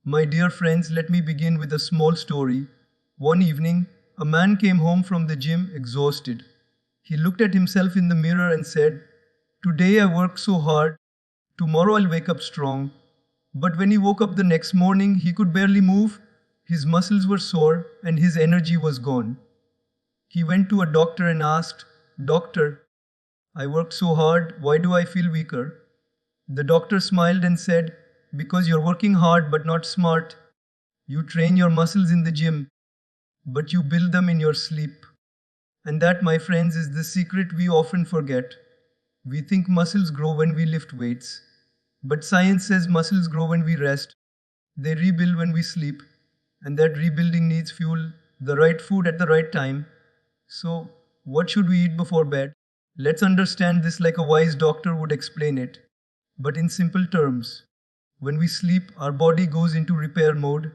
My dear friends, let me begin with a small story. One evening, a man came home from the gym exhausted. He looked at himself in the mirror and said, "Today I worked so hard, tomorrow I'll wake up strong." But when he woke up the next morning, he could barely move, his muscles were sore, and his energy was gone. He went to a doctor and asked, "Doctor, I worked so hard, why do I feel weaker?" The doctor smiled and said, "Because you're working hard but not smart. You train your muscles in the gym, but you build them in your sleep." And that, my friends, is the secret we often forget. We think muscles grow when we lift weights. But science says muscles grow when we rest. They rebuild when we sleep. And that rebuilding needs fuel, the right food at the right time. So, what should we eat before bed? Let's understand this like a wise doctor would explain it. But in simple terms, when we sleep, our body goes into repair mode.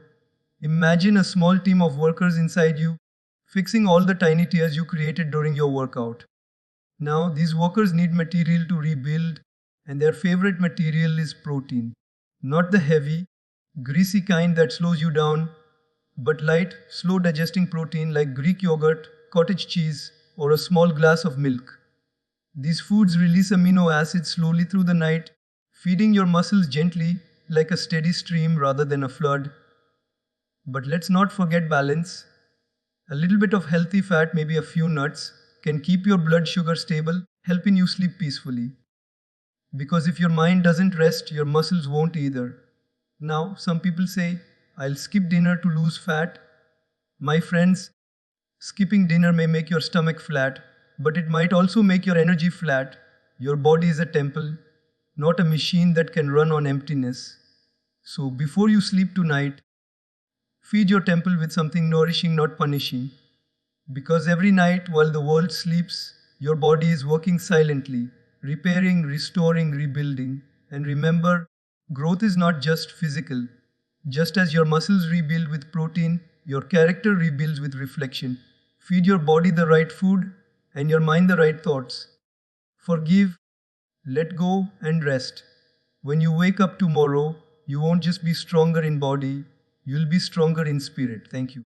Imagine a small team of workers inside you, fixing all the tiny tears you created during your workout. Now, these workers need material to rebuild, and their favorite material is protein. Not the heavy, greasy kind that slows you down, but light, slow digesting protein like Greek yogurt, cottage cheese, or a small glass of milk. These foods release amino acids slowly through the night, feeding your muscles gently like a steady stream rather than a flood. But let's not forget balance. A little bit of healthy fat, maybe a few nuts, can keep your blood sugar stable, helping you sleep peacefully. Because if your mind doesn't rest, your muscles won't either. Now, some people say, "I'll skip dinner to lose fat." My friends, skipping dinner may make your stomach flat, but it might also make your energy flat. Your body is a temple, not a machine that can run on emptiness. So before you sleep tonight, feed your temple with something nourishing, not punishing. Because every night while the world sleeps, your body is working silently, repairing, restoring, rebuilding. And remember, growth is not just physical. Just as your muscles rebuild with protein, your character rebuilds with reflection. Feed your body the right food and your mind the right thoughts. Forgive, let go, and rest. When you wake up tomorrow, you won't just be stronger in body, you'll be stronger in spirit. Thank you.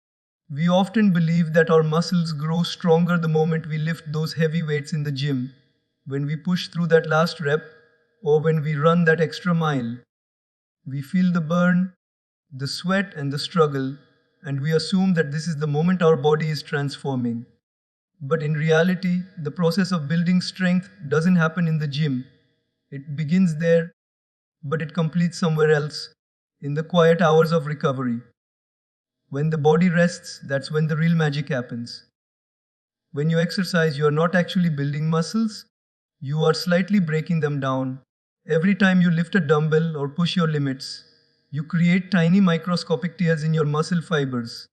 We often believe that our muscles grow stronger the moment we lift those heavy weights in the gym, when we push through that last rep, or when we run that extra mile. We feel the burn, the sweat, and the struggle, and we assume that this is the moment our body is transforming. But in reality, the process of building strength doesn't happen in the gym. It begins there, but it completes somewhere else, in the quiet hours of recovery. When the body rests, that's when the real magic happens. When you exercise, you are not actually building muscles, you are slightly breaking them down. Every time you lift a dumbbell or push your limits, you create tiny microscopic tears in your muscle fibers.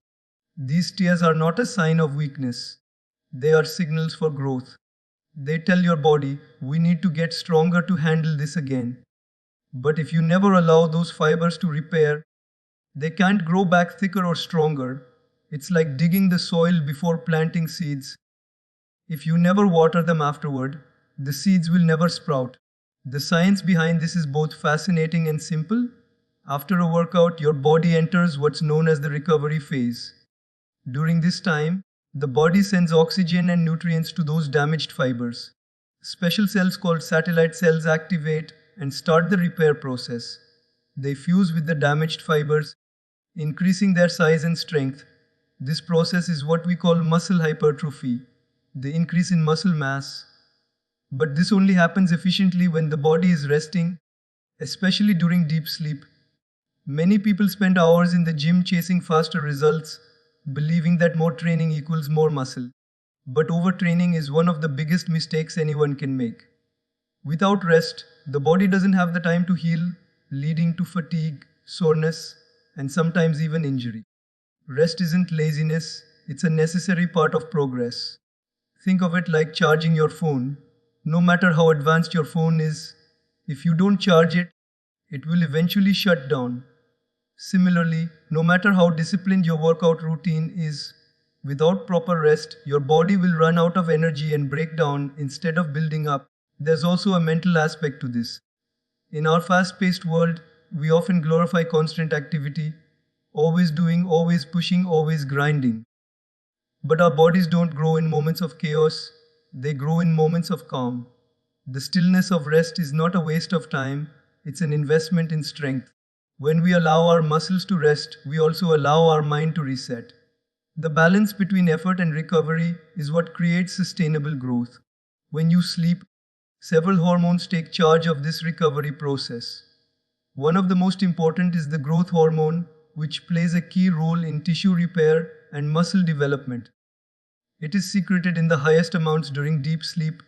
These tears are not a sign of weakness. They are signals for growth. They tell your body, "We need to get stronger to handle this again." But if you never allow those fibers to repair, they can't grow back thicker or stronger. It's like digging the soil before planting seeds. If you never water them afterward, the seeds will never sprout. The science behind this is both fascinating and simple. After a workout, your body enters what's known as the recovery phase. During this time, the body sends oxygen and nutrients to those damaged fibers. Special cells called satellite cells activate and start the repair process. They fuse with the damaged fibers, increasing their size and strength. This process is what we call muscle hypertrophy, the increase in muscle mass. But this only happens efficiently when the body is resting, especially during deep sleep. Many people spend hours in the gym chasing faster results, believing that more training equals more muscle. But overtraining is one of the biggest mistakes anyone can make. Without rest, the body doesn't have the time to heal, leading to fatigue, soreness, and sometimes even injury. Rest isn't laziness, it's a necessary part of progress. Think of it like charging your phone. No matter how advanced your phone is, if you don't charge it, it will eventually shut down. Similarly, no matter how disciplined your workout routine is, without proper rest, your body will run out of energy and break down instead of building up. There's also a mental aspect to this. In our fast-paced world, we often glorify constant activity, always doing, always pushing, always grinding. But our bodies don't grow in moments of chaos, they grow in moments of calm. The stillness of rest is not a waste of time, it's an investment in strength. When we allow our muscles to rest, we also allow our mind to reset. The balance between effort and recovery is what creates sustainable growth. When you sleep, several hormones take charge of this recovery process. One of the most important is the growth hormone, which plays a key role in tissue repair and muscle development. It is secreted in the highest amounts during deep sleep,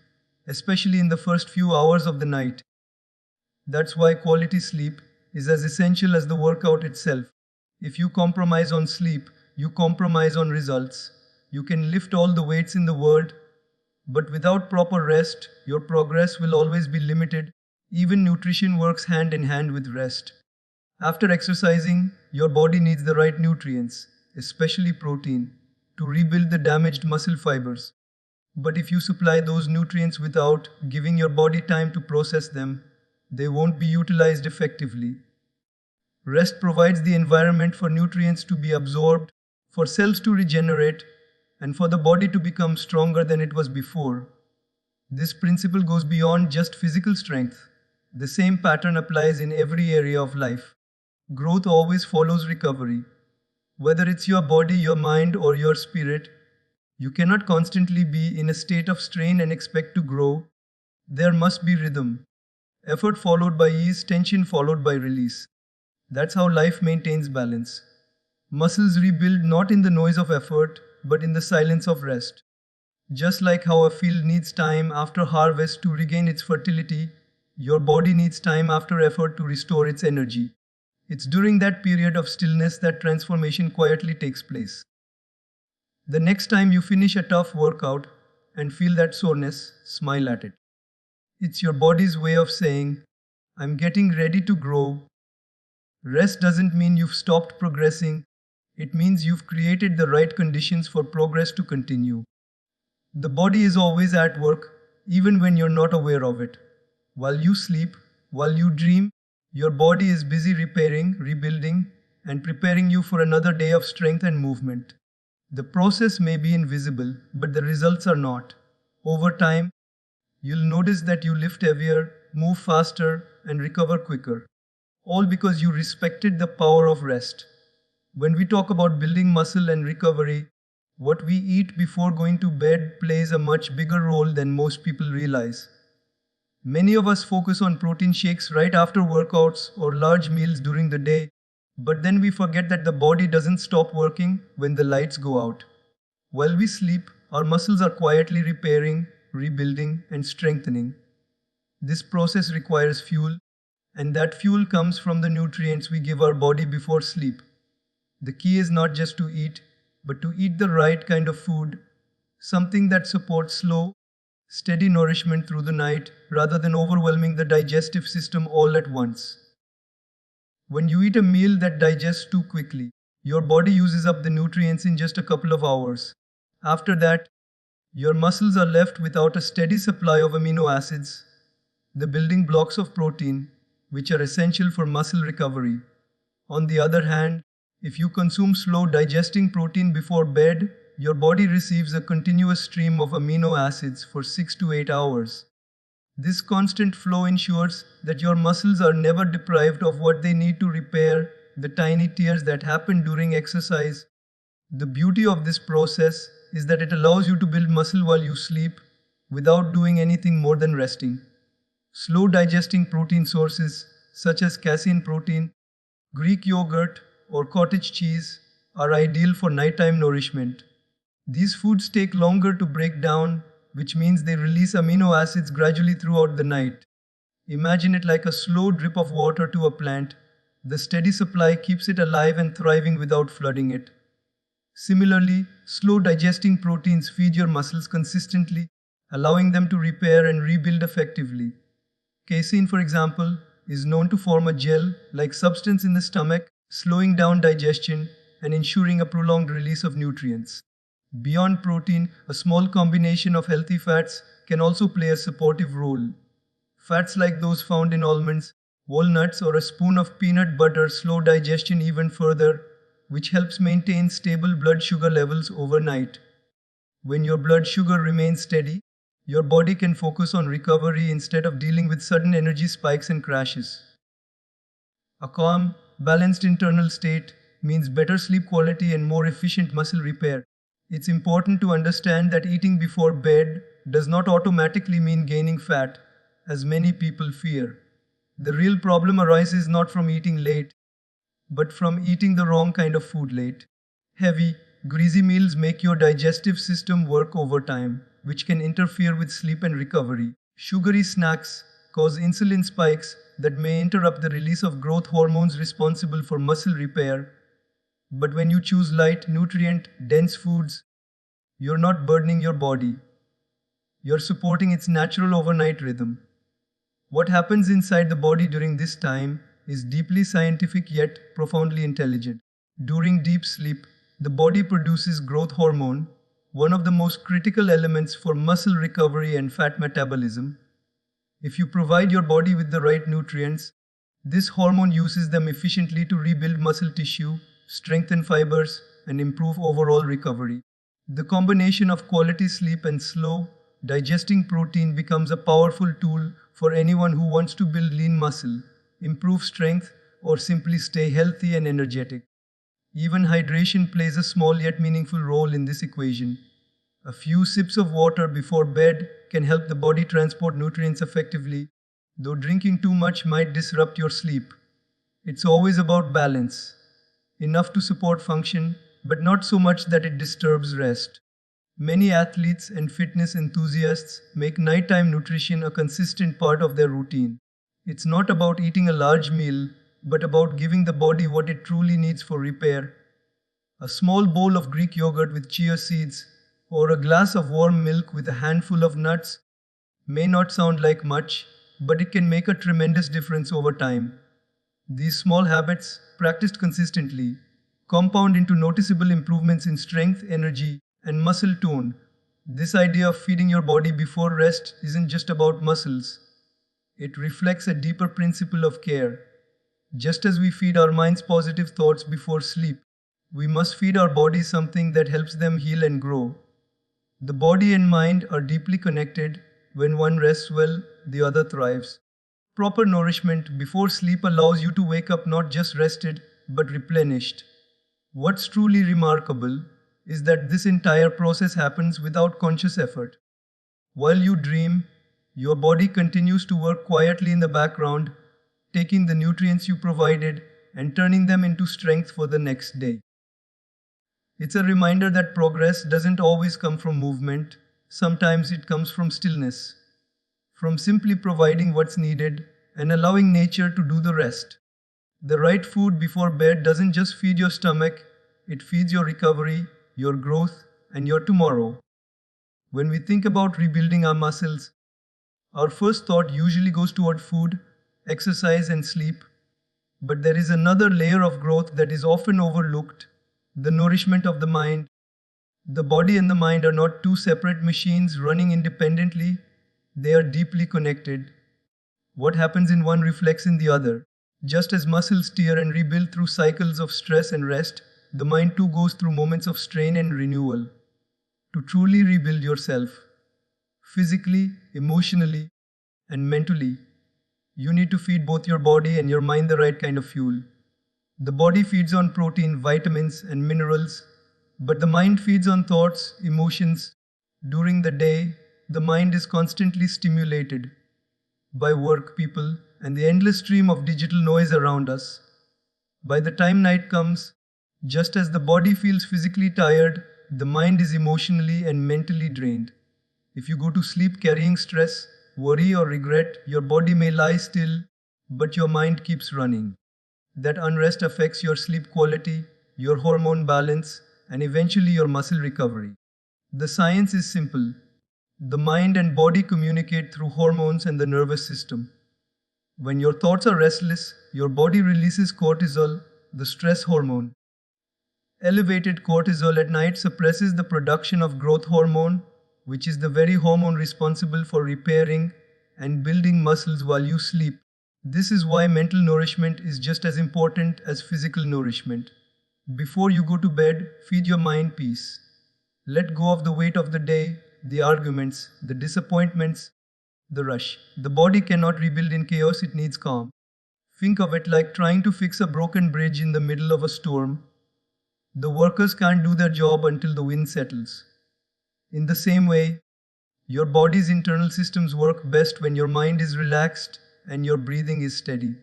especially in the first few hours of the night. That's why quality sleep is as essential as the workout itself. If you compromise on sleep, you compromise on results. You can lift all the weights in the world, but without proper rest, your progress will always be limited. Even nutrition works hand in hand with rest. After exercising, your body needs the right nutrients, especially protein, to rebuild the damaged muscle fibers. But if you supply those nutrients without giving your body time to process them, they won't be utilized effectively. Rest provides the environment for nutrients to be absorbed, for cells to regenerate, and for the body to become stronger than it was before. This principle goes beyond just physical strength. The same pattern applies in every area of life. Growth always follows recovery. Whether it's your body, your mind, or your spirit, you cannot constantly be in a state of strain and expect to grow. There must be rhythm. Effort followed by ease, tension followed by release. That's how life maintains balance. Muscles rebuild not in the noise of effort, but in the silence of rest. Just like how a field needs time after harvest to regain its fertility, your body needs time after effort to restore its energy. It's during that period of stillness that transformation quietly takes place. The next time you finish a tough workout and feel that soreness, smile at it. It's your body's way of saying, I'm getting ready to grow. Rest doesn't mean you've stopped progressing, it means you've created the right conditions for progress to continue. The body is always at work, even when you're not aware of it. While you sleep, while you dream, your body is busy repairing, rebuilding, and preparing you for another day of strength and movement. The process may be invisible, but the results are not. Over time, you'll notice that you lift heavier, move faster, and recover quicker. All because you respected the power of rest. When we talk about building muscle and recovery, what we eat before going to bed plays a much bigger role than most people realize. Many of us focus on protein shakes right after workouts or large meals during the day, but then we forget that the body doesn't stop working when the lights go out. While we sleep, our muscles are quietly repairing, rebuilding, and strengthening. This process requires fuel, and that fuel comes from the nutrients we give our body before sleep. The key is not just to eat, but to eat the right kind of food, something that supports slow, steady nourishment through the night rather than overwhelming the digestive system all at once. When you eat a meal that digests too quickly, your body uses up the nutrients in just a couple of hours. After that, your muscles are left without a steady supply of amino acids, the building blocks of protein, which are essential for muscle recovery. On the other hand, if you consume slow digesting protein before bed, your body receives a continuous stream of amino acids for 6 to 8 hours. This constant flow ensures that your muscles are never deprived of what they need to repair the tiny tears that happen during exercise. The beauty of this process is that it allows you to build muscle while you sleep without doing anything more than resting. Slow digesting protein sources such as casein protein, Greek yogurt, or cottage cheese are ideal for nighttime nourishment. These foods take longer to break down, which means they release amino acids gradually throughout the night. Imagine it like a slow drip of water to a plant. The steady supply keeps it alive and thriving without flooding it. Similarly, slow digesting proteins feed your muscles consistently, allowing them to repair and rebuild effectively. Casein, for example, is known to form a gel-like substance in the stomach, slowing down digestion and ensuring a prolonged release of nutrients. Beyond protein, a small combination of healthy fats can also play a supportive role. Fats like those found in almonds, Walnuts or a spoon of peanut butter slow digestion even further, which helps maintain stable blood sugar levels overnight. When your blood sugar remains steady, your body can focus on recovery instead of dealing with sudden energy spikes and crashes. A calm, balanced internal state means better sleep quality and more efficient muscle repair. It's important to understand that eating before bed does not automatically mean gaining fat, as many people fear. The real problem arises not from eating late, but from eating the wrong kind of food late. Heavy, greasy meals make your digestive system work overtime, which can interfere with sleep and recovery. Sugary snacks cause insulin spikes that may interrupt the release of growth hormones responsible for muscle repair. But when you choose light, nutrient dense foods, you're not burdening your body. You're supporting its natural overnight rhythm. What happens inside the body during this time is deeply scientific yet profoundly intelligent. During deep sleep, the body produces growth hormone, one of the most critical elements for muscle recovery and fat metabolism. If you provide your body with the right nutrients, this hormone uses them efficiently to rebuild muscle tissue, strengthen fibers, and improve overall recovery. The combination of quality sleep and slow, digesting protein becomes a powerful tool for anyone who wants to build lean muscle, improve strength, or simply stay healthy and energetic. Even hydration plays a small yet meaningful role in this equation. A few sips of water before bed can help the body transport nutrients effectively, though drinking too much might disrupt your sleep. It's always about balance. Enough to support function, but not so much that it disturbs rest. Many athletes and fitness enthusiasts make nighttime nutrition a consistent part of their routine. It's not about eating a large meal, but about giving the body what it truly needs for repair. A small bowl of Greek yogurt with chia seeds, or a glass of warm milk with a handful of nuts, may not sound like much, but it can make a tremendous difference over time. These small habits, practiced consistently, compound into noticeable improvements in strength, energy, and muscle tone. This idea of feeding your body before rest isn't just about muscles. It reflects a deeper principle of care. Just as we feed our minds positive thoughts before sleep, we must feed our bodies something that helps them heal and grow. The body and mind are deeply connected. When one rests well, the other thrives. Proper nourishment before sleep allows you to wake up not just rested, but replenished. What's truly remarkable is that this entire process happens without conscious effort. While you dream, your body continues to work quietly in the background, taking the nutrients you provided and turning them into strength for the next day. It's a reminder that progress doesn't always come from movement. Sometimes it comes from stillness, from simply providing what's needed and allowing nature to do the rest. The right food before bed doesn't just feed your stomach, it feeds your recovery, your growth, and your tomorrow. When we think about rebuilding our muscles, our first thought usually goes toward food, exercise, and sleep. But there is another layer of growth that is often overlooked: the nourishment of the mind. The body and the mind are not two separate machines running independently, they are deeply connected. What happens in one reflects in the other. Just as muscles tear and rebuild through cycles of stress and rest, the mind too goes through moments of strain and renewal. To truly rebuild yourself, physically, emotionally, and mentally, you need to feed both your body and your mind the right kind of fuel. The body feeds on protein, vitamins, and minerals, but the mind feeds on thoughts, emotions. During the day, the mind is constantly stimulated by work, people, and the endless stream of digital noise around us. By the time night comes, just as the body feels physically tired, the mind is emotionally and mentally drained. If you go to sleep carrying stress, worry, or regret, your body may lie still, but your mind keeps running. That unrest affects your sleep quality, your hormone balance, and eventually your muscle recovery. The science is simple. The mind and body communicate through hormones and the nervous system. When your thoughts are restless, your body releases cortisol, the stress hormone. Elevated cortisol at night suppresses the production of growth hormone, which is the very hormone responsible for repairing and building muscles while you sleep. This is why mental nourishment is just as important as physical nourishment. Before you go to bed, feed your mind peace. Let go of the weight of the day, the arguments, the disappointments, the rush. The body cannot rebuild in chaos, it needs calm. Think of it like trying to fix a broken bridge in the middle of a storm. The workers can't do their job until the wind settles. In the same way, your body's internal systems work best when your mind is relaxed and your breathing is steady.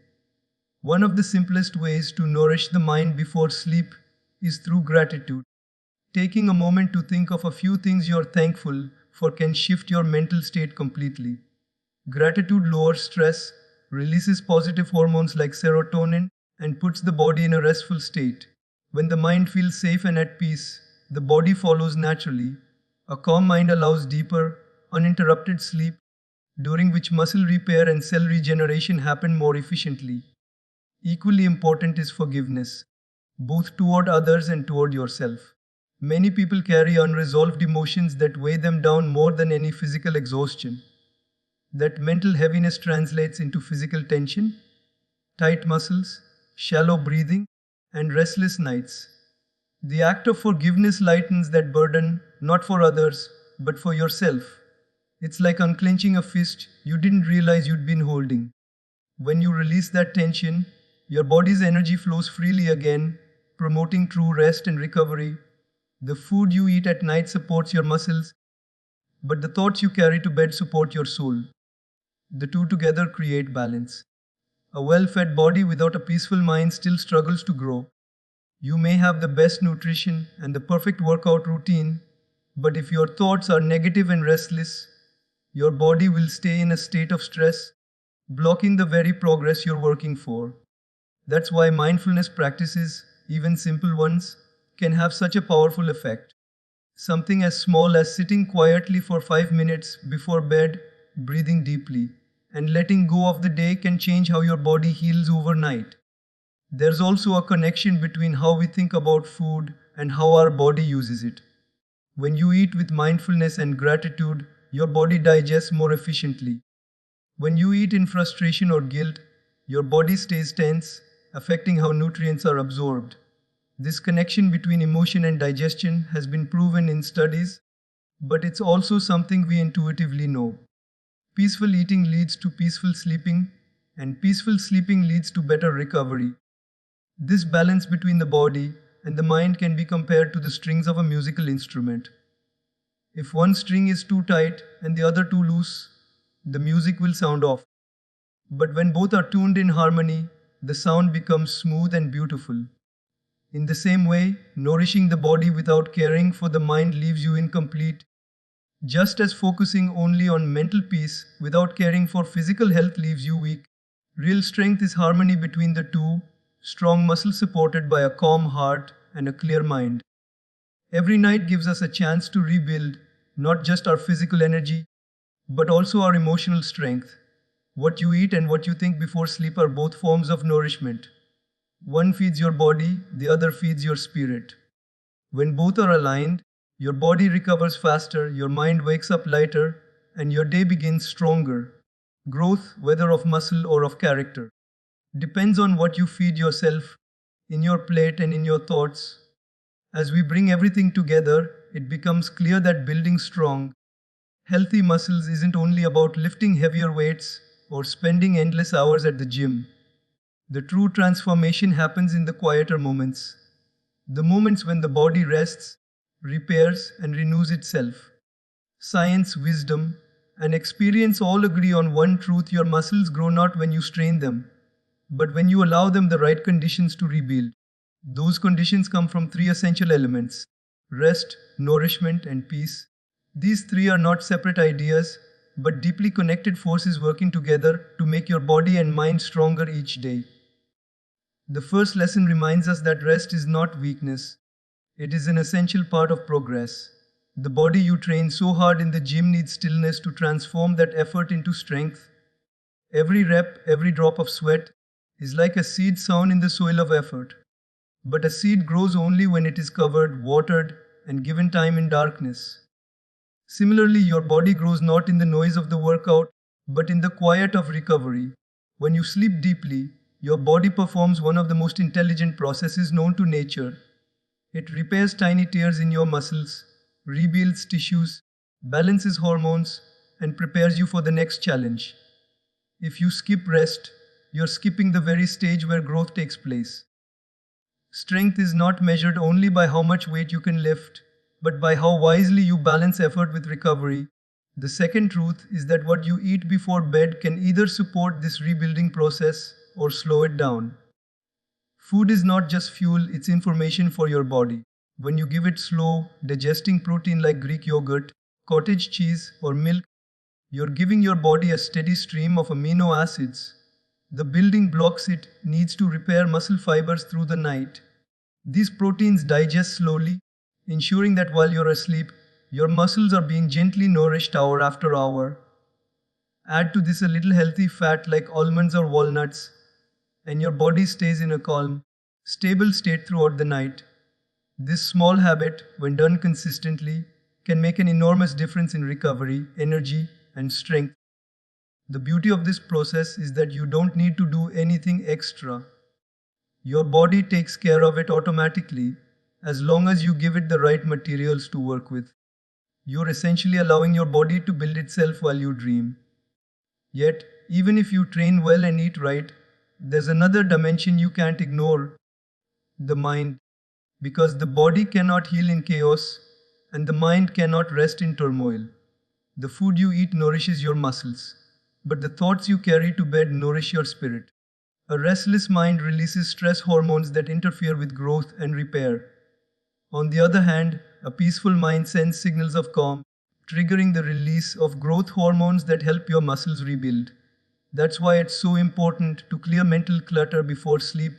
One of the simplest ways to nourish the mind before sleep is through gratitude. Taking a moment to think of a few things you're thankful for can shift your mental state completely. Gratitude lowers stress, releases positive hormones like serotonin, and puts the body in a restful state. When the mind feels safe and at peace, the body follows naturally. A calm mind allows deeper, uninterrupted sleep, during which muscle repair and cell regeneration happen more efficiently. Equally important is forgiveness, both toward others and toward yourself. Many people carry unresolved emotions that weigh them down more than any physical exhaustion. That mental heaviness translates into physical tension, tight muscles, shallow breathing, and restless nights. The act of forgiveness lightens that burden, not for others, but for yourself. It's like unclenching a fist you didn't realize you'd been holding. When you release that tension, your body's energy flows freely again, promoting true rest and recovery. The food you eat at night supports your muscles, but the thoughts you carry to bed support your soul. The two together create balance. A well-fed body without a peaceful mind still struggles to grow. You may have the best nutrition and the perfect workout routine, but if your thoughts are negative and restless, your body will stay in a state of stress, blocking the very progress you're working for. That's why mindfulness practices, even simple ones, can have such a powerful effect. Something as small as sitting quietly for 5 minutes before bed, breathing deeply, and letting go of the day can change how your body heals overnight. There's also a connection between how we think about food and how our body uses it. When you eat with mindfulness and gratitude, your body digests more efficiently. When you eat in frustration or guilt, your body stays tense, affecting how nutrients are absorbed. This connection between emotion and digestion has been proven in studies, but it's also something we intuitively know. Peaceful eating leads to peaceful sleeping, and peaceful sleeping leads to better recovery. This balance between the body and the mind can be compared to the strings of a musical instrument. If one string is too tight and the other too loose, the music will sound off. But when both are tuned in harmony, the sound becomes smooth and beautiful. In the same way, nourishing the body without caring for the mind leaves you incomplete. Just as focusing only on mental peace without caring for physical health leaves you weak, real strength is harmony between the two, strong muscles supported by a calm heart and a clear mind. Every night gives us a chance to rebuild not just our physical energy, but also our emotional strength. What you eat and what you think before sleep are both forms of nourishment. One feeds your body, the other feeds your spirit. When both are aligned, your body recovers faster, your mind wakes up lighter, and your day begins stronger. Growth, whether of muscle or of character, depends on what you feed yourself, in your plate and in your thoughts. As we bring everything together, it becomes clear that building strong, healthy muscles isn't only about lifting heavier weights or spending endless hours at the gym. The true transformation happens in the quieter moments, the moments when the body rests, repairs, and renews itself. Science, wisdom, and experience all agree on one truth: your muscles grow not when you strain them, but when you allow them the right conditions to rebuild. Those conditions come from three essential elements: rest, nourishment, and peace. These three are not separate ideas, but deeply connected forces working together to make your body and mind stronger each day. The first lesson reminds us that rest is not weakness, it is an essential part of progress. The body you train so hard in the gym needs stillness to transform that effort into strength. Every rep, every drop of sweat is like a seed sown in the soil of effort. But a seed grows only when it is covered, watered, and given time in darkness. Similarly, your body grows not in the noise of the workout, but in the quiet of recovery. When you sleep deeply, your body performs one of the most intelligent processes known to nature. It repairs tiny tears in your muscles, rebuilds tissues, balances hormones, and prepares you for the next challenge. If you skip rest, you're skipping the very stage where growth takes place. Strength is not measured only by how much weight you can lift, but by how wisely you balance effort with recovery. The second truth is that what you eat before bed can either support this rebuilding process or slow it down. Food is not just fuel, it's information for your body. When you give it slow, digesting protein like Greek yogurt, cottage cheese, or milk, you're giving your body a steady stream of amino acids, the building blocks it needs to repair muscle fibers through the night. These proteins digest slowly, ensuring that while you're asleep, your muscles are being gently nourished hour after hour. Add to this a little healthy fat like almonds or walnuts, and your body stays in a calm, stable state throughout the night. This small habit, when done consistently, can make an enormous difference in recovery, energy, and strength. The beauty of this process is that you don't need to do anything extra. Your body takes care of it automatically as long as you give it the right materials to work with. You're essentially allowing your body to build itself while you dream. Yet, even if you train well and eat right, there's another dimension you can't ignore: the mind. Because the body cannot heal in chaos, and the mind cannot rest in turmoil. The food you eat nourishes your muscles, but the thoughts you carry to bed nourish your spirit. A restless mind releases stress hormones that interfere with growth and repair. On the other hand, a peaceful mind sends signals of calm, triggering the release of growth hormones that help your muscles rebuild. That's why it's so important to clear mental clutter before sleep,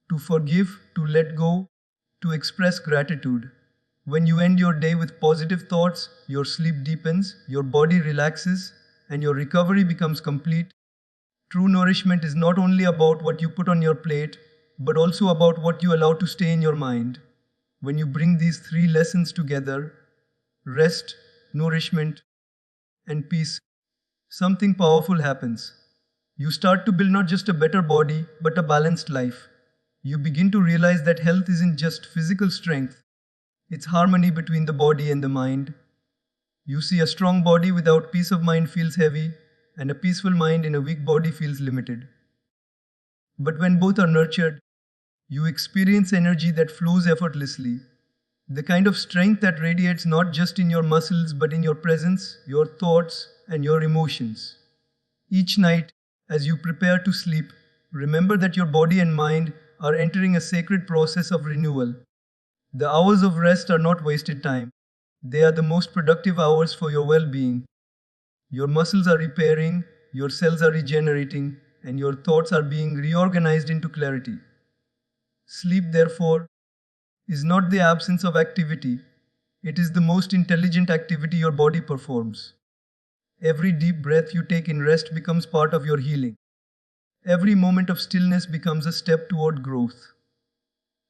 to forgive, to let go, to express gratitude. When you end your day with positive thoughts, your sleep deepens, your body relaxes, and your recovery becomes complete. True nourishment is not only about what you put on your plate, but also about what you allow to stay in your mind. When you bring these three lessons together, rest, nourishment, and peace, something powerful happens. You start to build not just a better body, but a balanced life. You begin to realize that health isn't just physical strength, it's harmony between the body and the mind. You see, a strong body without peace of mind feels heavy, and a peaceful mind in a weak body feels limited. But when both are nurtured, you experience energy that flows effortlessly, the kind of strength that radiates not just in your muscles but in your presence, your thoughts, and your emotions. Each night, as you prepare to sleep, remember that your body and mind are entering a sacred process of renewal. The hours of rest are not wasted time. They are the most productive hours for your well-being. Your muscles are repairing, your cells are regenerating, and your thoughts are being reorganized into clarity. Sleep, therefore, is not the absence of activity. It is the most intelligent activity your body performs. Every deep breath you take in rest becomes part of your healing. Every moment of stillness becomes a step toward growth.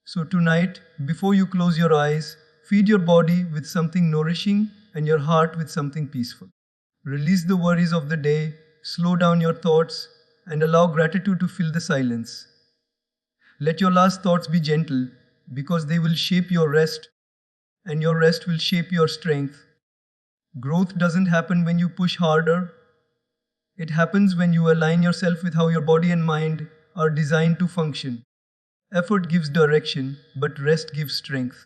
So tonight, before you close your eyes, feed your body with something nourishing and your heart with something peaceful. Release the worries of the day, slow down your thoughts, and allow gratitude to fill the silence. Let your last thoughts be gentle, because they will shape your rest, and your rest will shape your strength. Growth doesn't happen when you push harder. It happens when you align yourself with how your body and mind are designed to function. Effort gives direction, but rest gives strength.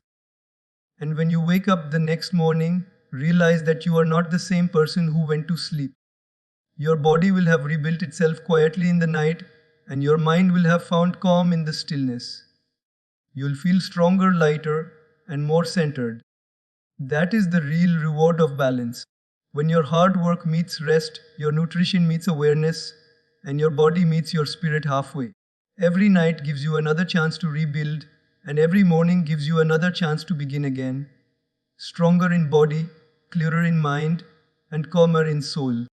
And when you wake up the next morning, realize that you are not the same person who went to sleep. Your body will have rebuilt itself quietly in the night, and your mind will have found calm in the stillness. You'll feel stronger, lighter, and more centered. That is the real reward of balance. When your hard work meets rest, your nutrition meets awareness, and your body meets your spirit halfway. Every night gives you another chance to rebuild, and every morning gives you another chance to begin again. Stronger in body, clearer in mind, and calmer in soul.